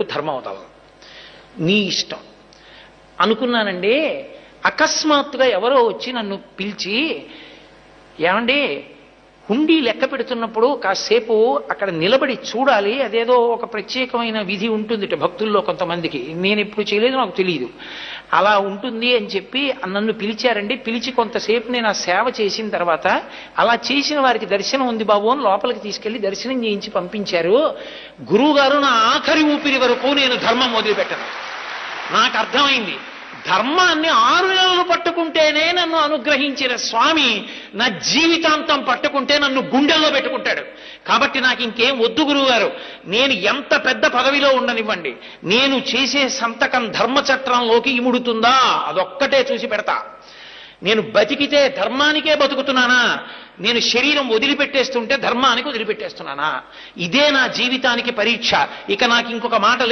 ధర్మం అవుతావు, నీ ఇష్టం అనుకున్నానండి. అకస్మాత్తుగా ఎవరో వచ్చి నన్ను పిలిచి, ఏమండి హుండీ లెక్క పెడుతున్నప్పుడు కాసేపు అక్కడ నిలబడి చూడాలి, అదేదో ఒక ప్రత్యేకమైన విధి ఉంటుంది భక్తుల్లో కొంతమందికి, నేను ఎప్పుడు చేయలేదు, నాకు తెలియదు, అలా ఉంటుంది అని చెప్పి నన్ను పిలిచారండి. పిలిచి కొంతసేపు నేను ఆ సేవ చేసిన తర్వాత, అలా చేసిన వారికి దర్శనం ఉంది బాబు అని లోపలికి తీసుకెళ్లి దర్శనం చేయించి పంపించారు. గురువు గారు నా ఆఖరి ఊపిరి వరకు నేను ధర్మం వదిలిపెట్టను. నాకు అర్థమైంది, ధర్మాన్ని 6 నెలలు పట్టుకుంటేనే నన్ను అనుగ్రహించిన స్వామి నా జీవితాంతం పట్టుకుంటే నన్ను గుండెల్లో పెట్టుకుంటాడు. కాబట్టి నాకు ఇంకేం వద్దు గురువుగారు, నేను ఎంత పెద్ద పదవిలో ఉండనివ్వండి, నేను చేసే సంతకం ధర్మచట్రంలోకి ఇముడుతుందా అదొక్కటే చూసి పెడతా. నేను బతికితే ధర్మానికే బతుకుతున్నానా, నేను శరీరం వదిలిపెట్టేస్తుంటే ధర్మానికి వదిలిపెట్టేస్తున్నానా, ఇదే నా జీవితానికి పరీక్ష. ఇక నాకు ఇంకొక మాట